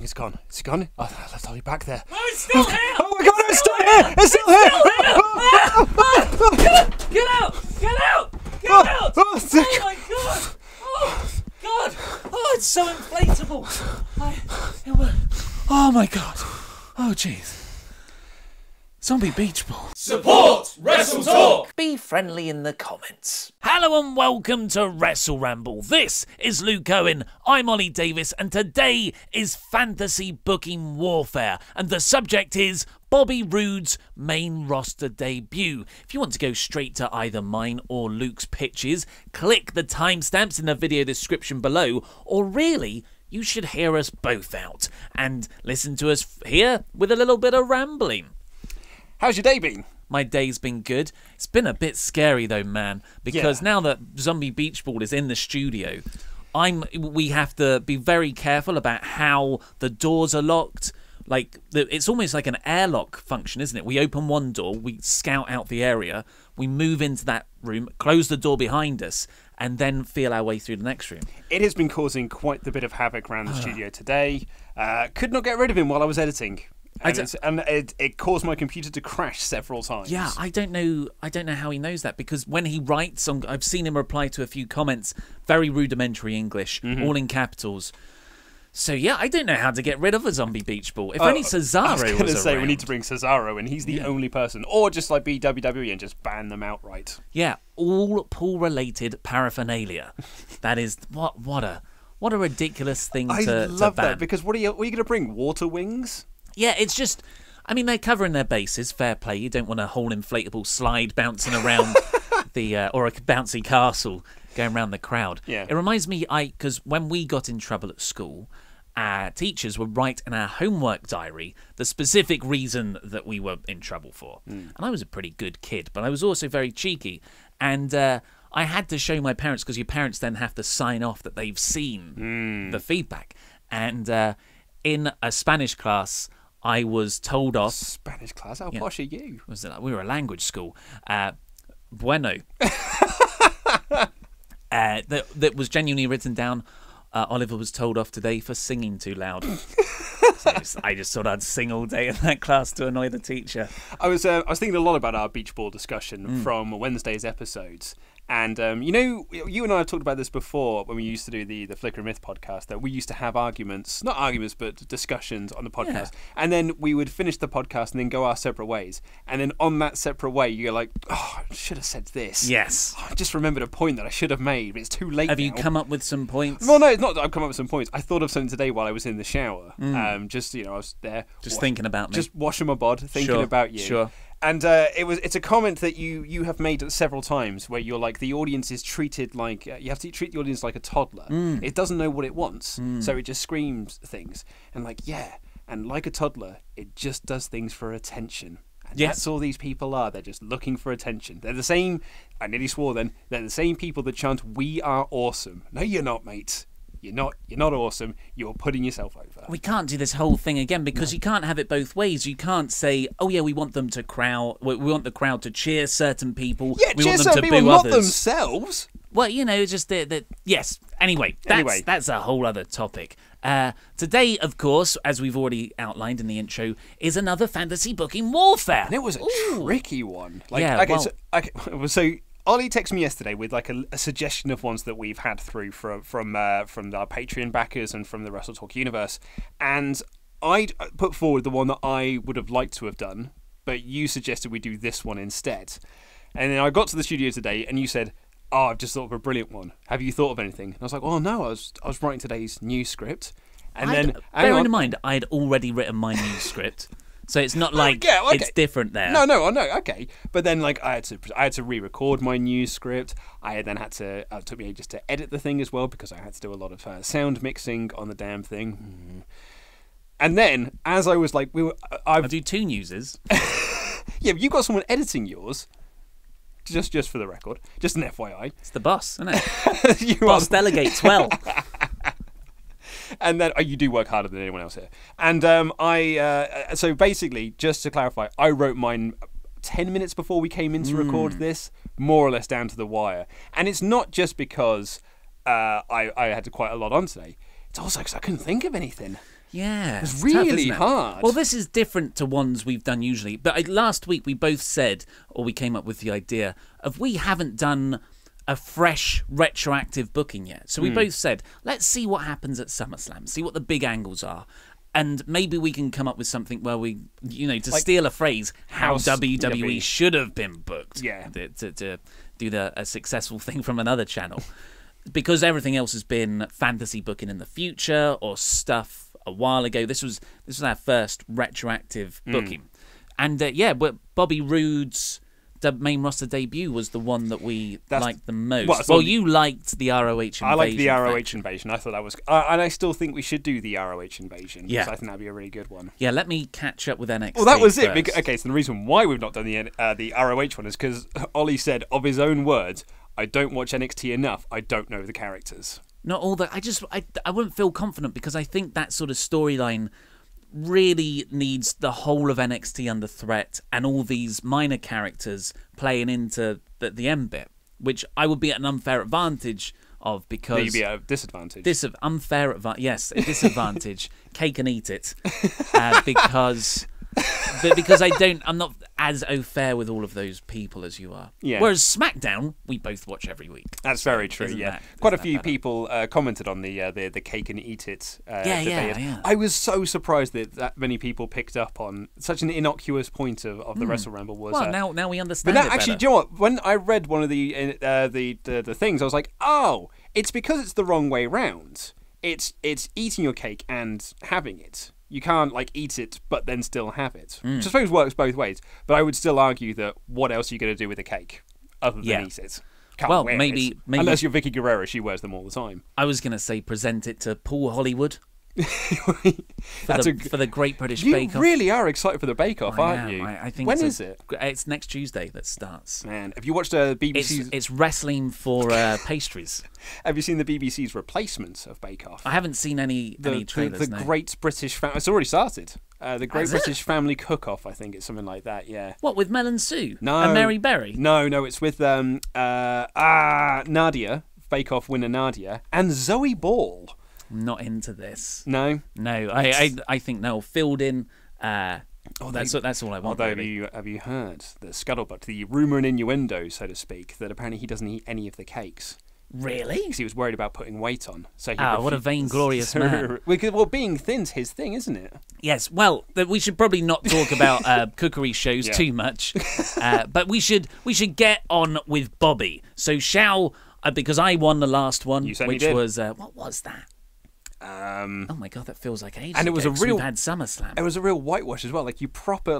it's gone. It's gone. Oh, let's hold you back there. No, it's still here! Oh my God, it's still here! It's still here! Get out! Get out! Get out! Oh, Oh my God! Oh God! Oh, it's so inflatable. Oh my God! Oh jeez. Zombie beach ball. Support WrestleTalk! Be friendly in the comments. Hello and welcome to WrestleRamble. This is Luke Owen. I'm Ollie Davis, and today is Fantasy Booking Warfare, and the subject is Bobby Roode's main roster debut. If you want to go straight to either mine or Luke's pitches, click the timestamps in the video description below, or really, you should hear us both out and listen to us here with a little bit of rambling. How's your day been? My day's been good. It's been a bit scary though, man, because now that Zombie Beach Ball is in the studio, we have to be very careful about how the doors are locked. Like, it's almost like an airlock function, isn't it? We open one door, we scout out the area, we move into that room, close the door behind us, and then feel our way through the next room. It has been causing quite the bit of havoc around the studio today. Could not get rid of him while I was editing. And it caused my computer to crash several times. Yeah, I don't know how he knows that, because when he writes on, I've seen him reply to a few comments, very rudimentary English, all in capitals. So yeah, I don't know how to get rid of a Zombie Beach Ball. If only Cesaro was going to say around. We need to bring Cesaro, and he's the only person, or just like be WWE and just ban them outright. Yeah, all pool-related paraphernalia. That is what a ridiculous thing to ban. I love that, because what are you going to bring? Water wings? Yeah, it's just, I mean, they're covering their bases, fair play. You don't want a whole inflatable slide bouncing around or a bouncy castle going around the crowd. Yeah. It reminds me, because when we got in trouble at school, our teachers would write in our homework diary the specific reason that we were in trouble for. And I was a pretty good kid, but I was also very cheeky. And I had to show my parents, because your parents then have to sign off that they've seen the feedback. And in a Spanish class, I was told off. Spanish class? How posh are you? We were a language school. Bueno. That was genuinely written down. Oliver was told off today for singing too loud. So I just thought I'd sing all day in that class to annoy the teacher. I was thinking a lot about our beach ball discussion from Wednesday's episodes. And, you and I have talked about this before when we used to do the Flicker and Myth podcast, that we used to have not arguments, but discussions on the podcast. Yeah. And then we would finish the podcast and then go our separate ways. And then on that separate way, you're like, oh, I should have said this. Yes. Oh, I just remembered a point that I should have made, but it's too late Have now. you come up with some points? Well, no, it's not that I've come up with some points. I thought of something today while I was in the shower. I was there. Just thinking about me. Just washing my bod, thinking about you. Sure. And it's a comment that you have made several times, where you're like, the audience is treated like you have to treat the audience like a toddler. It doesn't know what it wants, so it just screams things. And and like a toddler, it just does things for attention. And that's all these people are. They're just looking for attention. They're the same. I nearly swore then. They're the same people that chant, "We are awesome." No, you're not, mate. You're not awesome. You're putting yourself over. We can't do this whole thing again, because you can't have it both ways. You can't say, "Oh yeah, we want them to we want the crowd to cheer certain people. Yeah, we cheer want them certain to people, boo not others." themselves. Well, just that. Yes. Anyway, that's a whole other topic. Today, of course, as we've already outlined in the intro, is another Fantasy Booking Warfare. And it was a tricky one. So Ollie texted me yesterday with like a suggestion of ones that we've had through from our Patreon backers and from the WrestleTalk universe, and I'd put forward the one that I would have liked to have done, but you suggested we do this one instead. And then I got to the studio today, and you said, "Oh, I've just thought of a brilliant one. Have you thought of anything?" And I was like, "Oh no, I was writing today's news script." And bearing in mind, I'd already written my news script. So it's not like it's different there. No, okay. But then, like, I had to re-record my news script. I then had to. It took me ages to edit the thing as well, because I had to do a lot of sound mixing on the damn thing. And then, as I was like, I do two newses. Yeah, but you've got someone editing yours. Just for the record, just an FYI. It's the boss, isn't it? Boss delegates well. And then you do work harder than anyone else here. And so basically, just to clarify, I wrote mine 10 minutes before we came in to record this, more or less down to the wire. And it's not just because I had quite a lot on today. It's also because I couldn't think of anything. Yeah. It's tough, really isn't it? hard. Well, this is different to ones we've done usually. But last week we both said, or we came up with the idea of we haven't done a fresh retroactive booking yet. So we both said, let's see what happens at SummerSlam, see what the big angles are. And maybe we can come up with something where we, to steal a phrase, how WWE should have been booked. Yeah. To do a successful thing from another channel. Because everything else has been fantasy booking in the future or stuff a while ago. This was our first retroactive booking. And but Bobby Roode's main roster debut was the one that we liked the most. Well, you liked the ROH invasion. I liked the ROH invasion. I thought that was... and I still think we should do the ROH invasion. Yeah. Because I think that'd be a really good one. Yeah, let me catch up with NXT. Well, that was first. it. Okay, so the reason why we've not done the ROH one is because Ollie said, of his own words, I don't watch NXT enough. I don't know the characters. Not all that. I wouldn't feel confident because I think that sort of storyline really needs the whole of NXT under threat and all these minor characters playing into the end bit, which I would be at an unfair advantage of because... You'd be at a disadvantage. Unfair advantage. Yes, a disadvantage. Cake and eat it. Because I'm not as au fair with all of those people as you are. Yeah. Whereas SmackDown, we both watch every week. That's very true. Yeah, quite a few people commented on the cake and eat it debate. Yeah. I was so surprised that many people picked up on such an innocuous point of the WrestleRamble was. Well, now we understand. But actually, do you know what? When I read one of the things, I was like, oh, it's because it's the wrong way round. It's eating your cake and having it. You can't eat it but then still have it. Which I suppose works both ways. But I would still argue that what else are you going to do with a cake other than eat it? Can't wear maybe unless you're Vicky Guerrero, she wears them all the time. I was going to say present it to Paul Hollywood. for the Great British Bake Off. You really are excited for the Bake Off, aren't you? I think when is it? It's next Tuesday that starts. Man, have you watched BBC's... It's wrestling for pastries. Have you seen the BBC's replacement of Bake Off? I haven't seen any trailers. The Great British Family... It's already started. The Great British Family Cook-Off, I think it's something like that, yeah. What, with Mel and Sue? No. And Mary Berry? No, it's with Nadia, Bake Off winner Nadia, and Zoe Ball. I'm not into this. No? No, I think Noel Fielding... that's all I want. Although, really. have you heard the scuttlebutt, the rumour and innuendo, so to speak, that apparently he doesn't eat any of the cakes? Really? Because he was worried about putting weight on. So what a vainglorious man. Well, being thin's his thing, isn't it? Yes, well, we should probably not talk about cookery shows too much. But we should get on with Bobby. So because I won the last one, you certainly which did. was, what was that? Oh my god, that feels like ages and it was ago, a real. We've had SummerSlam. It was a real whitewash as well. You proper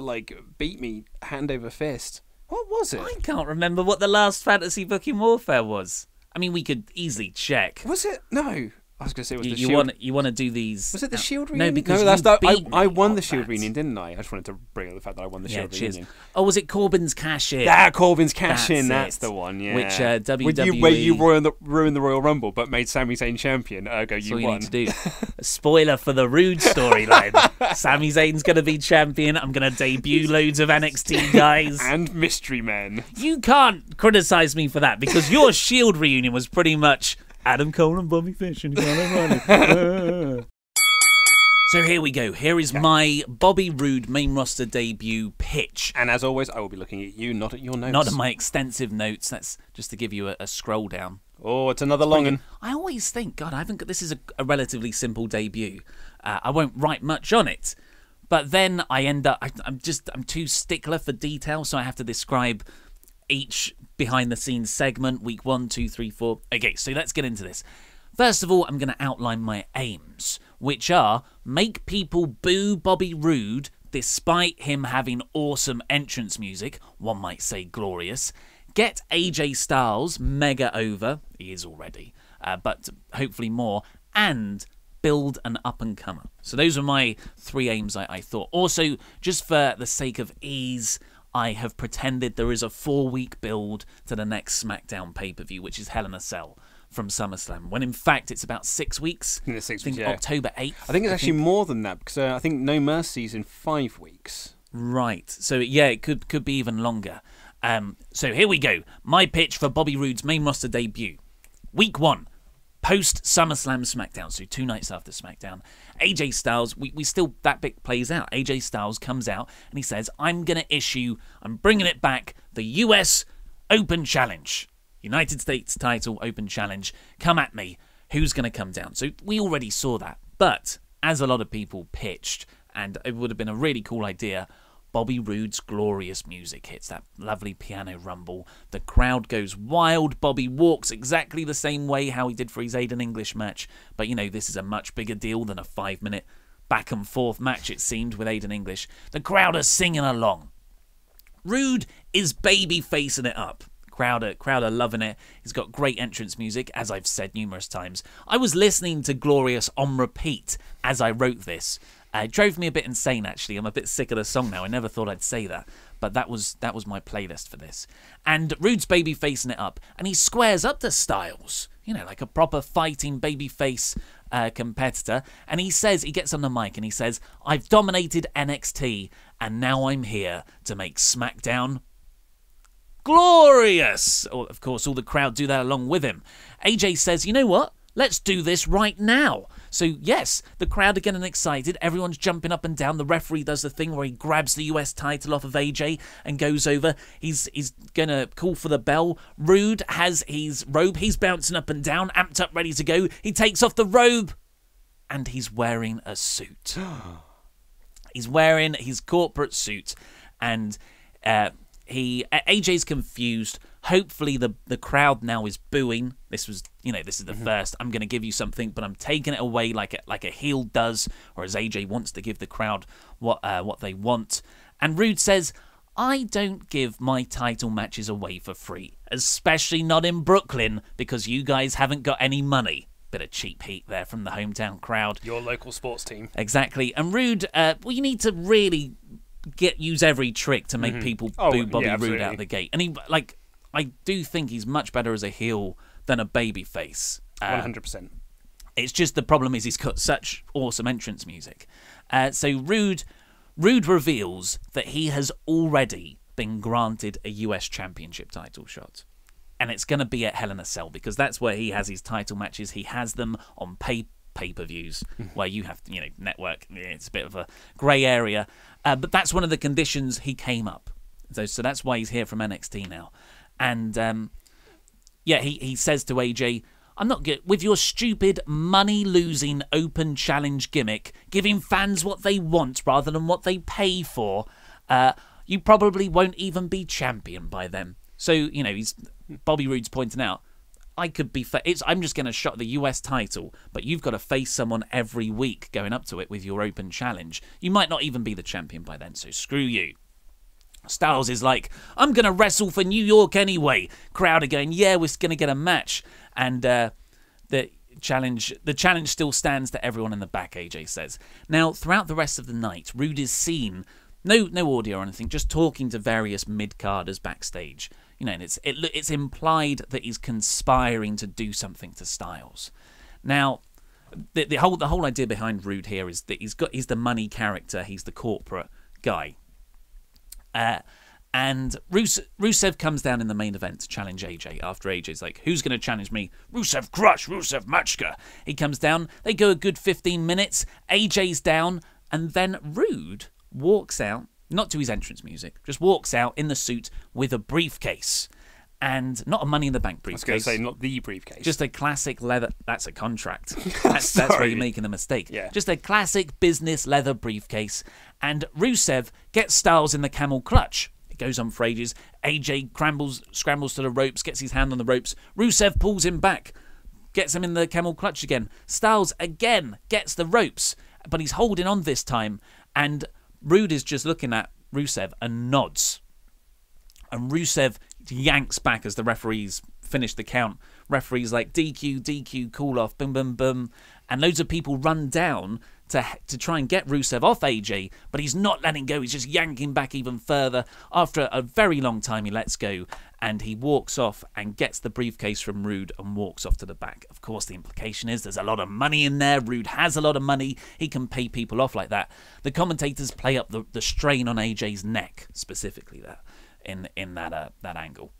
beat me hand over fist. What was it? I can't remember what the last fantasy booking warfare was. I mean, we could easily check. Was it? No. I was going to say it was the Shield. You want to do these... Was it the Shield reunion? No, because I won the Shield reunion, didn't I? I just wanted to bring up the fact that I won the Shield reunion. Oh, was it Corbin's cash-in? Corbin's cash-in. That's the one, yeah. Which WWE... Where you ruined the Royal Rumble, but made Sami Zayn champion. Ergo, you won. That's all you need to do. A spoiler for the Roode storyline. Sami Zayn's going to be champion. I'm going to debut loads of NXT guys. And mystery men. You can't criticise me for that, because your Shield reunion was pretty much... Adam Cole and Bobby Fish and So here we go. Here is my Bobby Roode main roster debut pitch. And as always, I will be looking at you, not at your notes. Not at my extensive notes. That's just to give you a scroll down. Oh, it's another long one. I always think, God, I haven't got. This is a relatively simple debut. I won't write much on it. But then I end up. I'm too stickler for detail, so I have to describe each behind the scenes segment, week 1, 2, 3, 4. Okay, so let's get into this. First of all, I'm going to outline my aims, which are make people boo Bobby Roode despite him having awesome entrance music, one might say glorious, get AJ Styles mega over, he is already, but hopefully more, and build an up-and-comer. So those are my 3 aims, I thought. Also, just for the sake of ease, I have pretended there is a 4-week build to the next SmackDown pay-per-view, which is Hell in a Cell from SummerSlam, when in fact it's about 6 weeks. I think October 8th. I think it's actually more than that, because I think No Mercy's in 5 weeks. Right. So yeah, it could be even longer. So here we go. My pitch for Bobby Roode's main roster debut. Week 1. Post SummerSlam SmackDown, so 2 nights after SmackDown, AJ Styles, we still, that bit plays out. AJ Styles comes out and he says, I'm bringing it back, the US Open Challenge. United States title Open Challenge. Come at me. Who's going to come down? So we already saw that. But as a lot of people pitched, and it would have been a really cool idea, Bobby Roode's glorious music hits, that lovely piano rumble. The crowd goes wild. Bobby walks exactly the same way how he did for his Aiden English match. But, you know, this is a much bigger deal than a 5-minute back and forth match, it seemed, with Aiden English. The crowd are singing along. Roode is baby facing it up. Crowd are loving it. He's got great entrance music, as I've said numerous times. I was listening to Glorious on repeat as I wrote this. It drove me a bit insane, actually. I'm a bit sick of the song now. I never thought I'd say that. But that was my playlist for this. And Roode's baby facing it up. And he squares up to Styles. You know, like a proper fighting babyface competitor. And he gets on the mic and he says, I've dominated NXT and now I'm here to make SmackDown glorious. Of course, all the crowd do that along with him. AJ says, you know what? Let's do this right now. So, yes, the crowd are getting excited. Everyone's jumping up and down. The referee does the thing where he grabs the US title off of AJ and goes over. He's going to call for the bell. Roode has his robe. He's bouncing up and down, amped up, ready to go. He takes off the robe and he's wearing a suit. He's wearing his corporate suit and AJ's confused. Hopefully the crowd now is booing. This is the first. I'm going to give you something, but I'm taking it away like a heel does, or as AJ wants to give the crowd what they want. And Roode says, I don't give my title matches away for free, especially not in Brooklyn, because you guys haven't got any money. Bit of cheap heat there from the hometown crowd. Your local sports team. Exactly. And Roode, you need to really use every trick to make people boo Bobby Roode out the gate. And I do think he's much better as a heel than a babyface. 100%. It's just the problem is he's got such awesome entrance music. So Roode reveals that he has already been granted a US Championship title shot. And it's going to be at Hell in a Cell because that's where he has his title matches. He has them on pay-per-views where you have to, network. It's a bit of a grey area. But that's one of the conditions he came up. So that's why he's here from NXT now. And, he says to AJ, I'm not good with your stupid money-losing open challenge gimmick, giving fans what they want rather than what they pay for. You probably won't even be champion by then. So, Bobby Roode's pointing out, I'm just going to shot the US title, but you've got to face someone every week going up to it with your open challenge. You might not even be the champion by then, so screw you. Styles is like, I'm going to wrestle for New York anyway. Crowd are going, yeah, we're going to get a match. And the challenge still stands to everyone in the back, AJ says. Now, throughout the rest of the night, Roode is seen, no audio or anything, just talking to various mid-carders backstage. And it's implied that he's conspiring to do something to Styles. Now, the whole idea behind Roode here is that he's the money character, he's the corporate guy. And Rusev comes down in the main event to challenge AJ after AJ's like, who's going to challenge me? Rusev Crush, Rusev Machka. He comes down, they go a good 15 minutes, AJ's down, and then Roode walks out, not to his entrance music, just walks out in the suit with a briefcase. And not a Money in the Bank briefcase. I was going to say, not the briefcase. Just a classic leather... That's a contract. That's where you're making a mistake. Yeah. Just a classic business leather briefcase. And Rusev gets Styles in the camel clutch. It goes on for ages. AJ scrambles to the ropes, gets his hand on the ropes. Rusev pulls him back, gets him in the camel clutch again. Styles again gets the ropes, but he's holding on this time. And Roode is just looking at Rusev and nods. And Rusev yanks back as the referees finish the count. Referees like DQ, DQ, call off, boom, boom, boom. And loads of people run down to try and get Rusev off AJ, but he's not letting go. He's just yanking back even further. After a very long time, he lets go and he walks off and gets the briefcase from Roode and walks off to the back. Of course, the implication is there's a lot of money in there. Roode has a lot of money. He can pay people off like that. The commentators play up the strain on AJ's neck, specifically there. In that angle.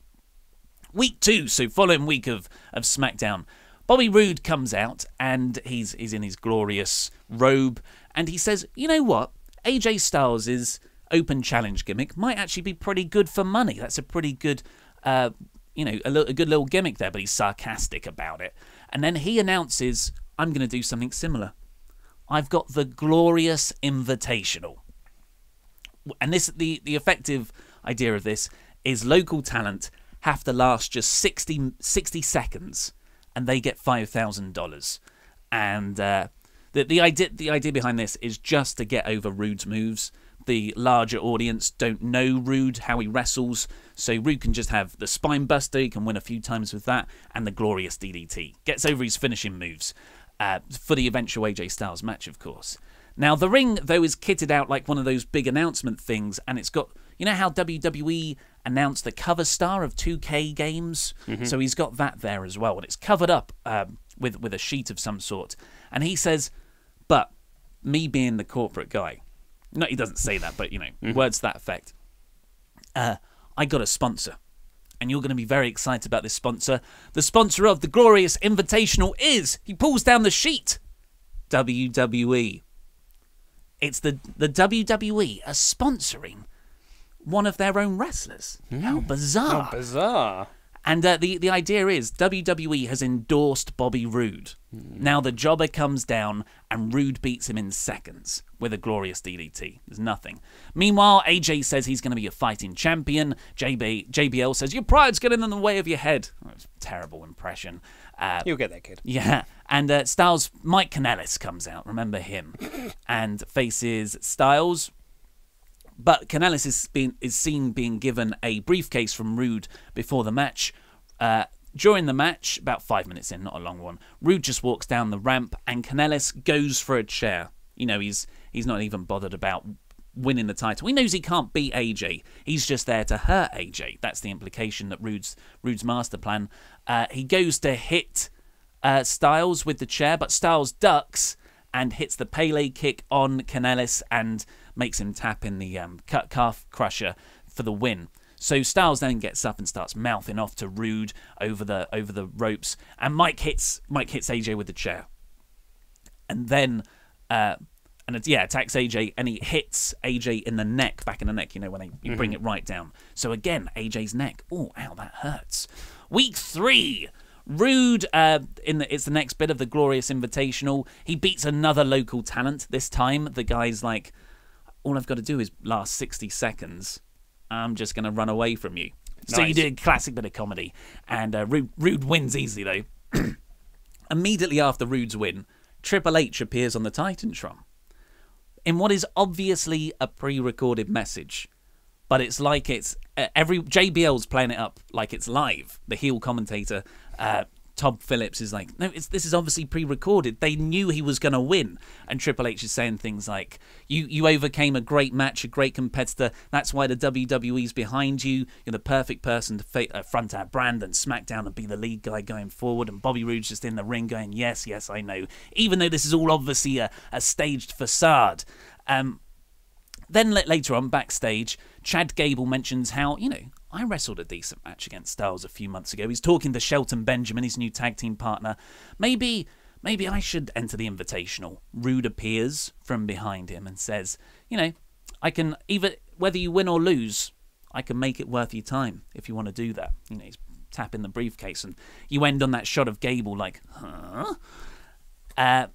Week 2, so following week of SmackDown, Bobby Roode comes out, and he's in his glorious robe, and he says, you know what? AJ Styles' open challenge gimmick might actually be pretty good for money. That's a pretty good, a good little gimmick there, but he's sarcastic about it. And then he announces, I'm going to do something similar. I've got the Glorious Invitational. And the effective idea of this is local talent have to last just 60 seconds, and they get $5,000. And the idea behind this is just to get over Roode's moves. The larger audience don't know Roode, how he wrestles, so Roode can just have the spine buster, he can win a few times with that, and the glorious DDT. Gets over his finishing moves for the eventual AJ Styles match, of course. Now, the ring, though, is kitted out like one of those big announcement things, and it's got, you know how WWE announced the cover star of 2K games? Mm-hmm. So he's got that there as well, and it's covered up with a sheet of some sort. And he says, but me being the corporate guy, no, he doesn't say that, but, words to that effect, I got a sponsor. And you're going to be very excited about this sponsor. The sponsor of the Glorious Invitational is, he pulls down the sheet, WWE. It's the WWE are sponsoring one of their own wrestlers. How bizarre. How bizarre. And the idea is WWE has endorsed Bobby Roode. Now the jobber comes down and Roode beats him in seconds with a glorious DDT. There's nothing. Meanwhile, AJ says he's going to be a fighting champion. JBL says, your pride's getting in the way of your head. Oh, it's a terrible impression. You'll get that, kid. Yeah. And Styles, Mike Kanellis comes out. Remember him. And faces Styles. But Kanellis is seen being given a briefcase from Roode before the match. During the match, about 5 minutes in, not a long one, Roode just walks down the ramp and Kanellis goes for a chair. He's not even bothered about winning the title. He knows he can't beat AJ. He's just there to hurt AJ. That's the implication that Roode's master plan. He goes to hit Styles with the chair, but Styles ducks and hits the Pele kick on Kanellis and makes him tap in the calf crusher for the win. So Styles then gets up and starts mouthing off to Roode over the ropes, and Mike hits AJ with the chair, and then attacks AJ, and he hits AJ in the neck, back in the neck. When you bring it right down. So again, AJ's neck. Oh, ow, that hurts. Week 3. Roode, it's the next bit of the Glorious Invitational. He beats another local talent. This time, the guy's like, all I've got to do is last 60 seconds. I'm just going to run away from you. Nice. So you did a classic bit of comedy. And Roode wins easily, though. Immediately after Roode's win, Triple H appears on the Titantron in what is obviously a pre-recorded message. But it's like it's JBL's playing it up like it's live. The heel commentator, Todd Phillips, is like, no, this is obviously pre-recorded. They knew he was going to win. And Triple H is saying things like, you overcame a great match, a great competitor. That's why the WWE's behind you. You're the perfect person to front our brand and Smackdown and be the lead guy going forward. And Bobby Roode's just in the ring going, yes, I know. Even though this is all obviously a staged facade. Then later on, backstage, Chad Gable mentions how, I wrestled a decent match against Styles a few months ago. He's talking to Shelton Benjamin, his new tag team partner. Maybe I should enter the Invitational. Roode appears from behind him and says, I can, whether you win or lose, I can make it worth your time if you want to do that. He's tapping the briefcase, and you end on that shot of Gable like, huh?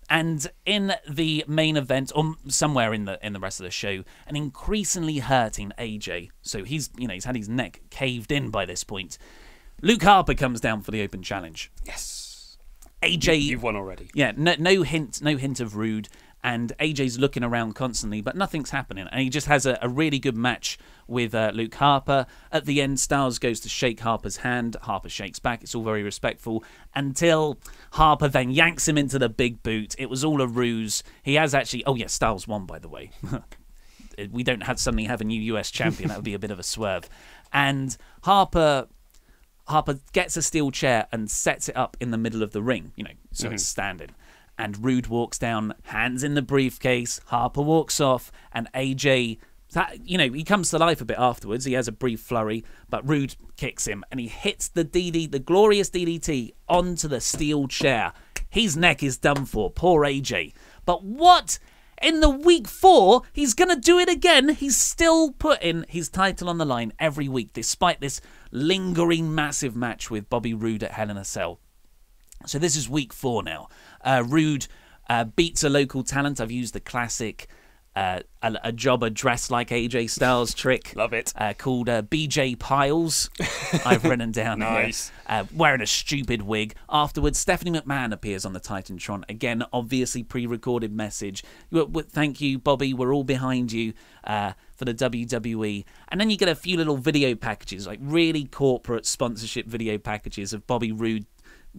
And in the main event, or somewhere in the rest of the show, an increasingly hurting AJ. So he's had his neck caved in by this point. Luke Harper comes down for the open challenge. Yes. AJ, you've won already. Yeah, no hint of Roode, and AJ's looking around constantly, but nothing's happening. And he just has a really good match with Luke Harper. At the end, Styles goes to shake Harper's hand. Harper shakes back. It's all very respectful until Harper then yanks him into the big boot. It was all a ruse. He has actually... Oh, yeah, Styles won, by the way. We don't suddenly have a new US champion. That would be a bit of a swerve. And Harper gets a steel chair and sets it up in the middle of the ring, so it's standing. And Roode walks down, hands in the briefcase. Harper walks off, and AJ You know, he comes to life a bit afterwards. He has a brief flurry, but Roode kicks him, and he hits the glorious DDT onto the steel chair. His neck is done for, poor AJ. But what? In the week 4, he's going to do it again. He's still putting his title on the line every week, despite this lingering massive match with Bobby Roode at Hell in a Cell. So this is week 4 now. Roode beats a local talent. I've used the classic a jobber dressed like AJ Styles trick. Love it. Called BJ Piles. I've written down nice. Here. Wearing a stupid wig. Afterwards, Stephanie McMahon appears on the Titantron. Again, obviously pre-recorded message. Thank you, Bobby. We're all behind you for the WWE. And then you get a few little video packages, like really corporate sponsorship video packages of Bobby Roode.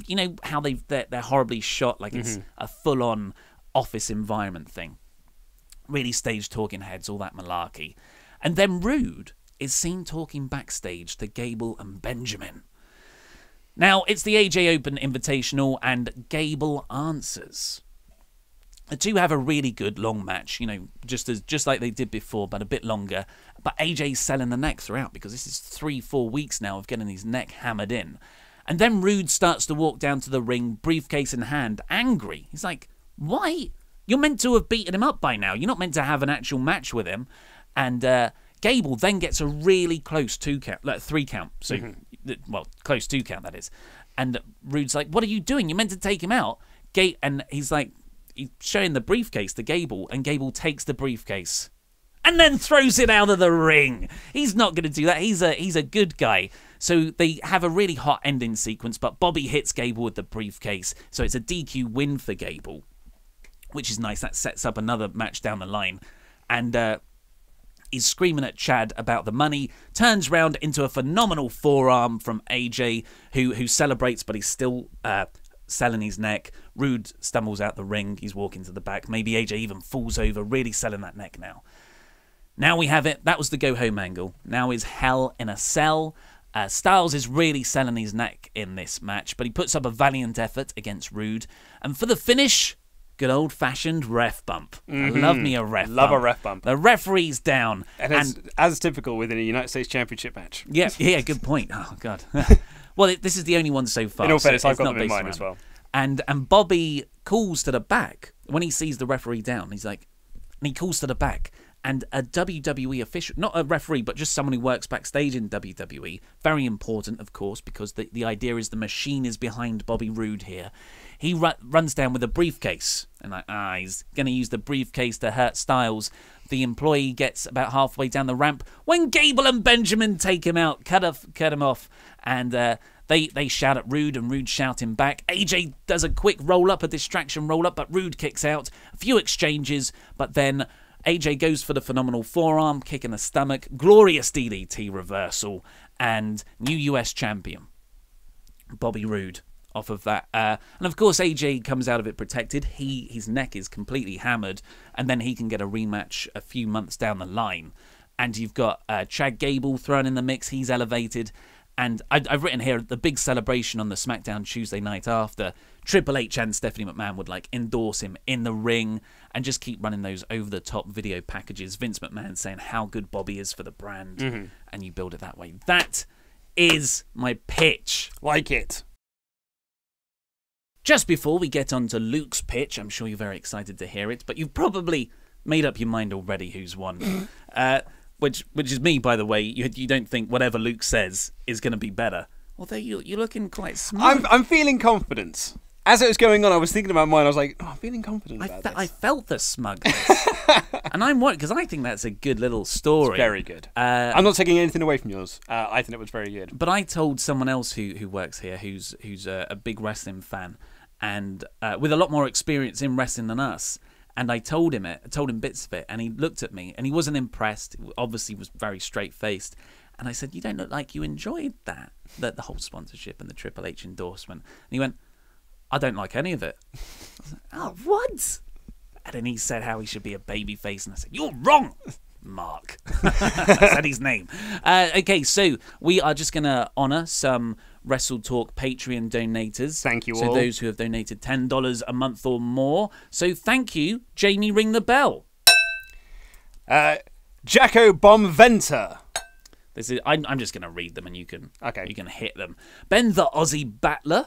You know how they're horribly shot, like it's a full-on office environment thing. Really stage talking heads, all that malarkey. And then Roode is seen talking backstage to Gable and Benjamin. Now, it's the AJ Open Invitational, and Gable answers. The two have a really good long match, you know, just like they did before, but a bit longer. But AJ's selling the neck throughout, because this is 3-4 weeks now of getting his neck hammered in. And then Roode starts to walk down to the ring, briefcase in hand, angry. He's like, why? You're meant to have beaten him up by now. You're not meant to have an actual match with him. And Gable then gets a really close 3 count. So, well, close 2 count, that is. And Roode's like, what are you doing? You're meant to take him out. And he's like, he's showing the briefcase to Gable, and Gable takes the briefcase and then throws it out of the ring. He's not going to do that. He's a good guy. So they have a really hot ending sequence, but Bobby hits Gable with the briefcase. So it's a DQ win for Gable, which is nice. That sets up another match down the line. And he's screaming at Chad about the money, turns round into a phenomenal forearm from AJ, who celebrates, but he's still selling his neck. Roode stumbles out the ring. He's walking to the back. Maybe AJ even falls over, really selling that neck now. Now we have it. That was the go-home angle. Now is Hell in a Cell. Styles is really selling his neck in this match, but he puts up a valiant effort against Roode. And for the finish, good old-fashioned ref bump. I love me a ref bump. Love a ref bump. The referee's down. And as typical within a United States Championship match. Yeah, good point. Oh, God. Well, this is the only one so far. In all fairness, so I've got them in mind as well. And Bobby calls to the back when he sees the referee down. He's like, and he calls to the back. And a WWE official, not a referee, but just someone who works backstage in WWE, very important, of course, because the idea is the machine is behind Bobby Roode here. He runs down with a briefcase, and like, he's going to use the briefcase to hurt Styles. The employee gets about halfway down the ramp when Gable and Benjamin take him out, cut him off, and they shout at Roode, and Roode shouting back. AJ does a quick roll-up, a distraction roll-up, but Roode kicks out. A few exchanges, but then AJ goes for the phenomenal forearm, kick in the stomach, glorious DDT reversal, and new US champion, Bobby Roode, off of that. And of course, AJ comes out of it protected. His neck is completely hammered, and then he can get a rematch a few months down the line. And you've got Chad Gable thrown in the mix. He's elevated. And I've written here, the big celebration on the Smackdown Tuesday night after, Triple H and Stephanie McMahon would like endorse him in the ring and just keep running those over-the-top video packages. Vince McMahon saying how good Bobby is for the brand, and you build it that way. That is my pitch. Like it. Just before we get on to Luke's pitch, I'm sure you're very excited to hear it, but you've probably made up your mind already who's won. Which is me, by the way. You don't think whatever Luke says is going to be better. Although you're looking quite smart. I'm feeling confidence. As it was going on, I was thinking about mine. I was like, I'm feeling confident about this. I felt the smugness. And I'm worried, because I think that's a good little story. It's very good. I'm not taking anything away from yours. I think it was very good. But I told someone else who works here, who's a big wrestling fan, and with a lot more experience in wrestling than us. And I told him bits of it, and he looked at me, and he wasn't impressed. Obviously, was very straight-faced. And I said, you don't look like you enjoyed that, the whole sponsorship and the Triple H endorsement. And he went, I don't like any of it. I was like, oh, what? And then he said how he should be a babyface, and I said, you're wrong, Mark. I said his name. Okay, so we are just going to honour some WrestleTalk Patreon donators. Thank you all. So those who have donated $10 a month or more. So thank you. Jamie, ring the bell. Jacko Bombventer. This is. I'm just going to read them, and you can. Okay. You can hit them. Ben the Aussie Battler.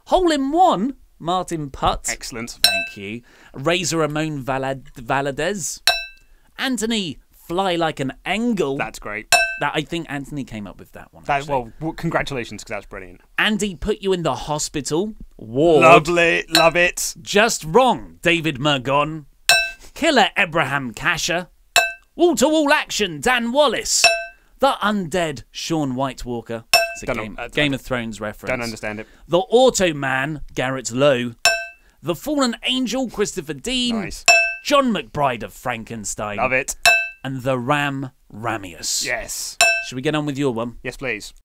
Hole in One. Martin Putt. Excellent. Thank you. Razor Ramon Valadez. Anthony Fly Like an Angle. That's great. I think Anthony came up with that one. Well, congratulations, because that's brilliant. Andy Put You in the Hospital. Ward. Lovely. Love it. Just Wrong. David Mergon. Killer Abraham Kasher. Wall-to-wall action. Dan Wallace. The Undead Sean Whitewalker. It's a Game of Thrones reference. Don't understand it. The Automan, Garrett Lowe. The Fallen Angel, Christopher Dean. Nice. John McBride of Frankenstein. Love it. And the Ram Ramius. Yes. Should we get on with your one? Yes, please.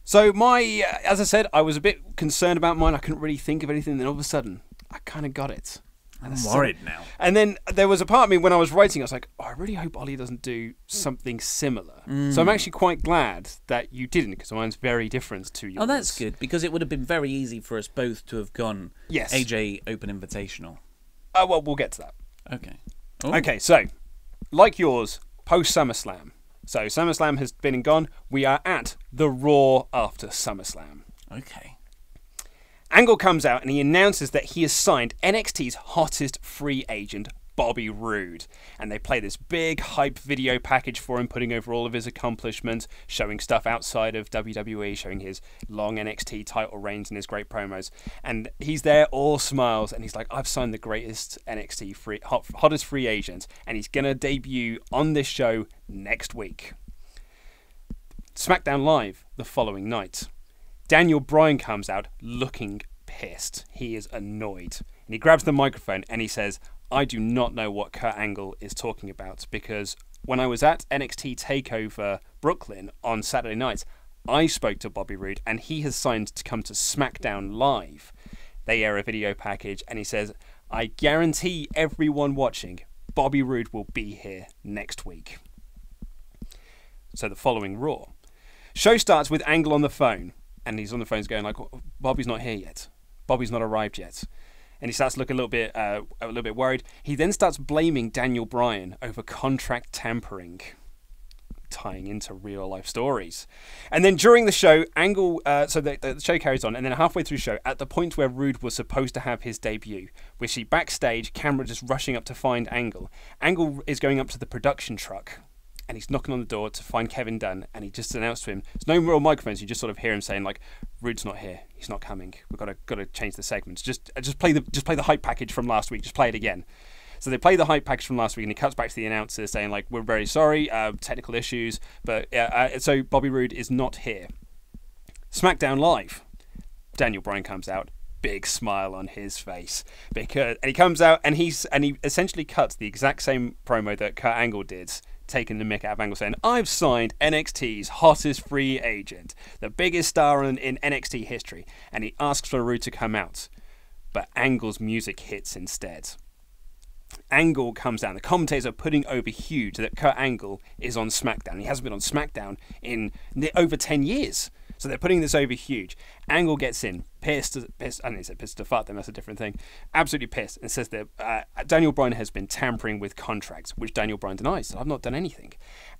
So as I said, I was a bit concerned about mine. I couldn't really think of anything. Then all of a sudden, I kind of got it. I'm worried now. And then there was a part of me when I was writing, I was like, I really hope Ollie doesn't do something similar. So I'm actually quite glad that you didn't, because mine's very different to yours. Oh, that's good, because it would have been very easy for us both to have gone yes. AJ Open Invitational. Well, we'll get to that. Okay. Ooh. Okay, so, like yours, post-SummerSlam. So SummerSlam has been and gone. We are at the Raw after SummerSlam. Okay. Angle comes out and he announces that he has signed NXT's hottest free agent, Bobby Roode. And they play this big hype video package for him, putting over all of his accomplishments, showing stuff outside of WWE, showing his long NXT title reigns and his great promos. And he's there, all smiles, and he's like, I've signed the greatest NXT hottest free agent, and he's going to debut on this show next week. Smackdown Live the following night. Daniel Bryan comes out looking pissed. He is annoyed. And he grabs the microphone and he says, I do not know what Kurt Angle is talking about, because when I was at NXT TakeOver Brooklyn on Saturday night, I spoke to Bobby Roode and he has signed to come to Smackdown Live. They air a video package and he says, I guarantee everyone watching, Bobby Roode will be here next week. So the following Raw. Show starts with Angle on the phone. And he's on the phone going like, Bobby's not here yet. Bobby's not arrived yet. And he starts to look a little bit worried. He then starts blaming Daniel Bryan over contract tampering, tying into real life stories. And then during the show, Angle, so the show carries on, and then halfway through the show, at the point where Roode was supposed to have his debut, we see backstage, camera just rushing up to find Angle. Angle is going up to the production truck. And he's knocking on the door to find Kevin Dunn, and he just announced to him, there's no real microphones, you just sort of hear him saying like, Roode's not here, he's not coming, we've got to change the segments, just play the hype package from last week, just play it again. So they play the hype package from last week, and he cuts back to the announcer saying like, we're very sorry, technical issues, but so Bobby Roode is not here. SmackDown Live, Daniel Bryan comes out, big smile on his face, and he comes out and he essentially cuts the exact same promo that Kurt Angle did, taking the mick out of Angle, saying, I've signed NXT's hottest free agent, the biggest star in NXT history, and he asks for Roode to come out. But Angle's music hits instead. Angle comes down. The commentators are putting over huge that Kurt Angle is on SmackDown. He hasn't been on SmackDown in over 10 years. So they're putting this over huge. Angle gets in, pissed. I didn't say pissed to fart, then that's a different thing. Absolutely pissed, and says that Daniel Bryan has been tampering with contracts, which Daniel Bryan denies. I've not done anything.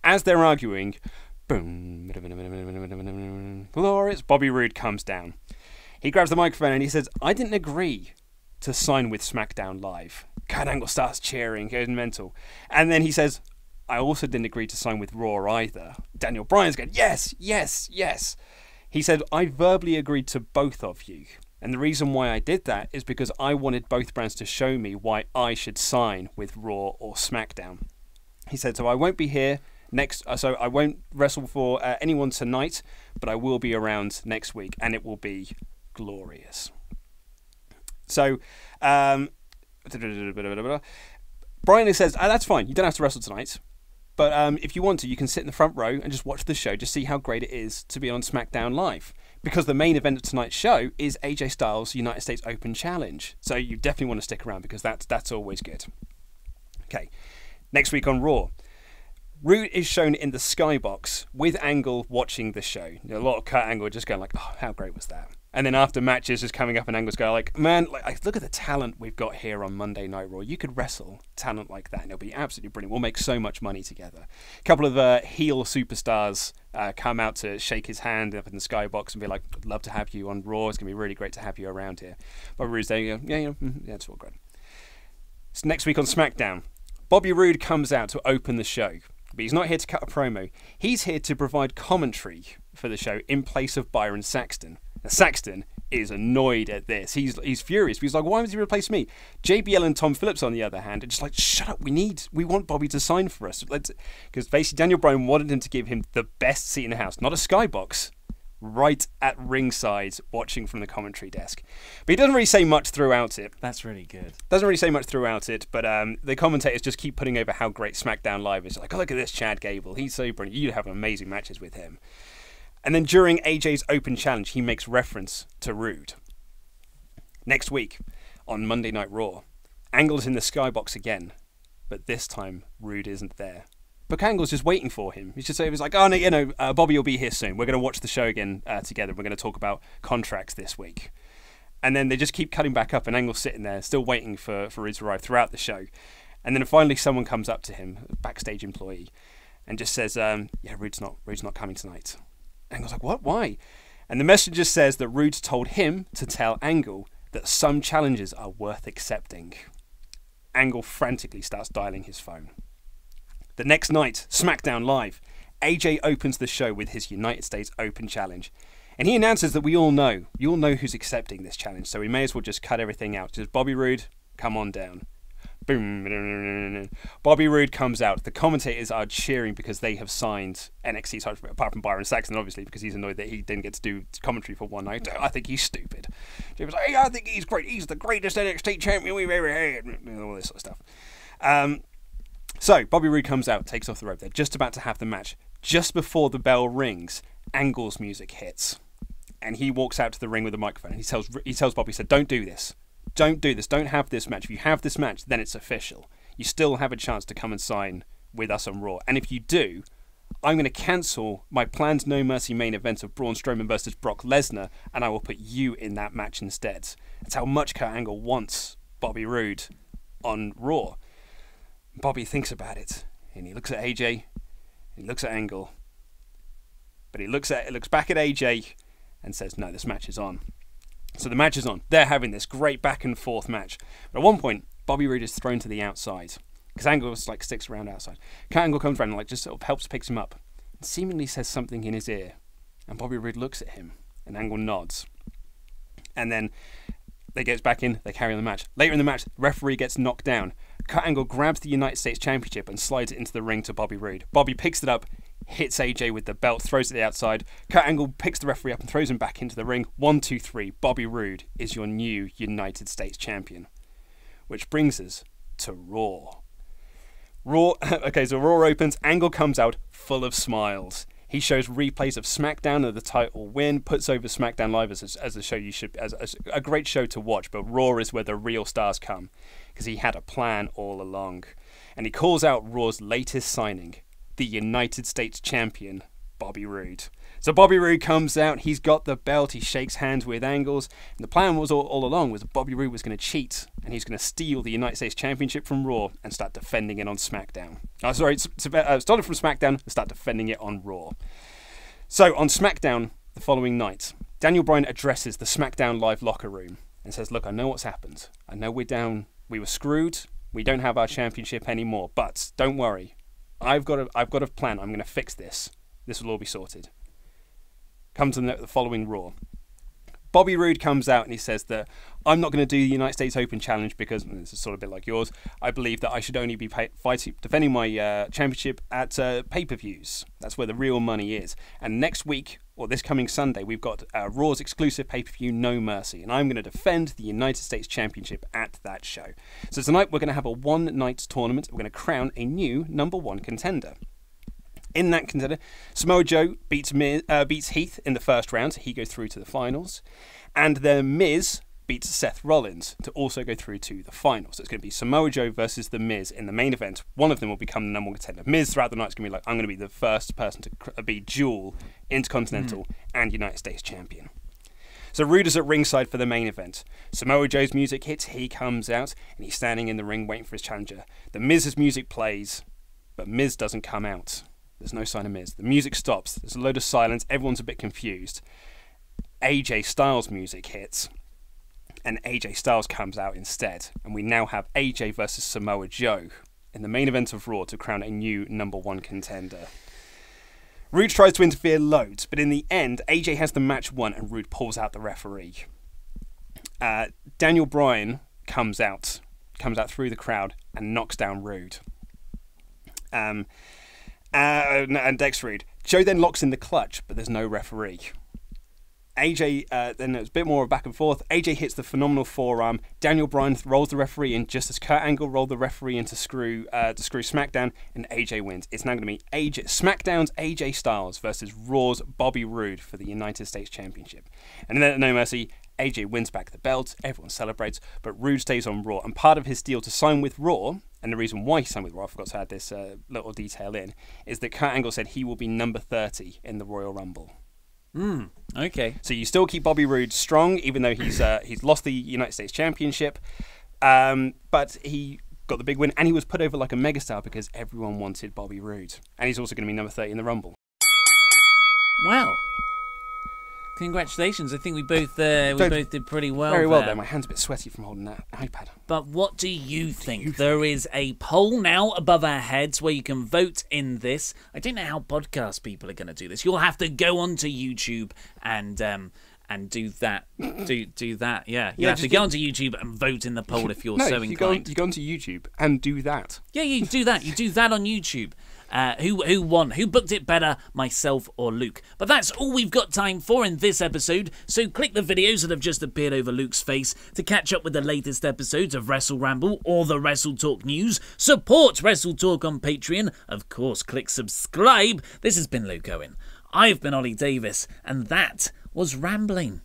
As they're arguing, boom, glorious, Bobby Roode comes down. He grabs the microphone and he says, I didn't agree to sign with SmackDown Live. Kurt Angle starts cheering, goes mental. And then he says, I also didn't agree to sign with Raw either. Daniel Bryan's going, yes, yes, yes. He said, I verbally agreed to both of you. And the reason why I did that is because I wanted both brands to show me why I should sign with Raw or SmackDown. He said, so I won't be here so I won't wrestle for anyone tonight, but I will be around next week, and it will be glorious. So, Bryan says, that's fine, you don't have to wrestle tonight. But if you want to, you can sit in the front row and just watch the show, just see how great it is to be on SmackDown Live. Because the main event of tonight's show is AJ Styles' United States Open Challenge. So you definitely want to stick around, because that's always good. Okay, next week on Raw. Roode is shown in the skybox with Angle watching the show. A lot of Kurt Angle just going like, oh, how great was that? And then after matches just coming up and Angle's going like, man, look at the talent we've got here on Monday Night Raw. You could wrestle talent like that and it'll be absolutely brilliant. We'll make so much money together. A couple of heel superstars come out to shake his hand up in the skybox and be like, I'd love to have you on Raw. It's going to be really great to have you around here. Bobby Roode's there, you go, yeah, it's all great. So next week on Smackdown, Bobby Roode comes out to open the show. But he's not here to cut a promo. He's here to provide commentary for the show in place of Byron Saxton. Now, Saxton is annoyed at this. He's furious. He's like, why would he replace me? JBL and Tom Phillips, on the other hand, are just like, shut up. We want Bobby to sign for us. Because basically Daniel Bryan wanted him to give him the best seat in the house, not a skybox, right at ringside, watching from the commentary desk. But he doesn't really say much throughout it. That's really good. Doesn't really say much throughout it, but the commentators just keep putting over how great SmackDown Live is. Like, oh, look at this Chad Gable. He's so brilliant. You have amazing matches with him. And then during AJ's open challenge, he makes reference to Roode. Next week, on Monday Night Raw, Angle's in the skybox again, but this time Roode isn't there. But Angle's just waiting for him. He's like, oh, no, Bobby will be here soon. We're going to watch the show again together. We're going to talk about contracts this week. And then they just keep cutting back up, and Angle's sitting there, still waiting for Roode to arrive throughout the show. And then finally someone comes up to him, a backstage employee, and just says, yeah, Roode's not coming tonight. Angle's like, what? Why? And the messenger says that Roode told him to tell Angle that some challenges are worth accepting. Angle frantically starts dialing his phone. The next night, SmackDown Live, AJ opens the show with his United States Open Challenge. And he announces that we all know who's accepting this challenge, so we may as well just cut everything out. Just Bobby Roode, come on down. Boom. Bobby Roode comes out. The commentators are cheering because they have signed NXT, apart from Byron Saxton, obviously, because he's annoyed that he didn't get to do commentary for one night. I think he's stupid. He was like, hey, I think he's great. He's the greatest NXT champion we've ever had. All this sort of stuff. So, Bobby Roode comes out, takes off the rope. They're just about to have the match. Just before the bell rings, Angle's music hits. And he walks out to the ring with a microphone. And he tells Bobby, don't do this. Don't do this. Don't have this match. If you have this match, then it's official. You still have a chance to come and sign with us on Raw. And if you do, I'm going to cancel my planned No Mercy main event of Braun Strowman versus Brock Lesnar, and I will put you in that match instead. That's how much Kurt Angle wants Bobby Roode on Raw. Bobby thinks about it, and he looks at AJ, and he looks at Angle, but he looks back at AJ and says, no, this match is on. So the match is on. They're having this great back and forth match. But at one point, Bobby Roode is thrown to the outside, because Angle sticks around outside. Kurt Angle comes around and just sort of helps picks him up, and seemingly says something in his ear, and Bobby Roode looks at him, and Angle nods. And then they get back in, they carry on the match. Later in the match, the referee gets knocked down. Kurt Angle grabs the United States Championship and slides it into the ring to Bobby Roode. Bobby picks it up, hits AJ with the belt, throws it to the outside. Kurt Angle picks the referee up and throws him back into the ring. 1, 2, 3. Bobby Roode is your new United States Champion. Which brings us to Raw. Okay, so Raw opens. Angle comes out full of smiles. He shows replays of SmackDown and the title win, puts over SmackDown Live as a show as a great show to watch, but Raw is where the real stars come, because he had a plan all along. And he calls out Raw's latest signing, the United States Champion, Bobby Roode. So Bobby Roode comes out, he's got the belt, he shakes hands with Angles, and the plan was all along was Bobby Roode was going to cheat, and he's going to steal the United States Championship from Raw and start defending it on SmackDown. Started from SmackDown and start defending it on Raw. So on SmackDown the following night, Daniel Bryan addresses the SmackDown Live locker room and says, look, I know what's happened. I know we're down, we were screwed, we don't have our championship anymore, but don't worry. I've got a plan. I'm going to fix this. This will all be sorted. Come to the following Raw. Bobby Roode comes out and he says that I'm not going to do the United States Open Challenge because, and this is sort of a bit like yours, I believe that I should only be defending my championship at pay-per-views. That's where the real money is. And next week, or this coming Sunday, we've got Raw's exclusive pay-per-view No Mercy, and I'm going to defend the United States Championship at that show. So tonight we're going to have a one-night tournament. We're going to crown a new #1 contender. In that contender, Samoa Joe beats Heath in the first round. He goes through to the finals. And The Miz beats Seth Rollins to also go through to the finals. So it's going to be Samoa Joe versus The Miz in the main event. One of them will become the #1 contender. Miz throughout the night is going to be like, I'm going to be the first person to be dual Intercontinental and United States Champion. So Roode is at ringside for the main event. Samoa Joe's music hits, he comes out, and he's standing in the ring waiting for his challenger. The Miz's music plays, but Miz doesn't come out. There's no sign of Miz. The music stops. There's a load of silence. Everyone's a bit confused. AJ Styles' music hits, and AJ Styles comes out instead. And we now have AJ versus Samoa Joe in the main event of Raw to crown a new #1 contender. Roode tries to interfere loads, but in the end, AJ has the match won and Roode pulls out the referee. Daniel Bryan comes out through the crowd and knocks down Roode. And Dex Roode. Joe then locks in the clutch, but there's no referee. AJ, then there's a bit more back and forth. AJ hits the phenomenal forearm. Daniel Bryan rolls the referee in just as Kurt Angle rolled the referee in to screw Smackdown, and AJ wins. It's now going to be Smackdown's AJ Styles versus Raw's Bobby Roode for the United States Championship. And then at No Mercy, AJ wins back the belt. Everyone celebrates, but Roode stays on Raw. And part of his deal to sign with Raw, and the reason why he signed with Raw, I forgot to add this little detail in, is that Kurt Angle said he will be number 30 in the Royal Rumble. Okay. So you still keep Bobby Roode strong, even though he's lost the United States Championship, but he got the big win, and he was put over like a megastar because everyone wanted Bobby Roode, and he's also going to be number 30 in the Rumble. Well, congratulations! I think we both did pretty well. Very well there. there. My hand's a bit sweaty from holding that iPad. But what do you think? There is a poll now above our heads where you can vote in this. I don't know how podcast people are going to do this. You'll have to go onto YouTube and do that. Do that. Yeah, you have to go onto YouTube and vote in the poll if you're so inclined. You go onto YouTube and do that. Yeah, you do that. You do that on YouTube. Who won? Who booked it better, myself or Luke? But that's all we've got time for in this episode, so click the videos that have just appeared over Luke's face to catch up with the latest episodes of WrestleRamble or the WrestleTalk news. Support WrestleTalk on Patreon. Of course, click subscribe. This has been Luke Owen. I've been Ollie Davis, and that was Rambling.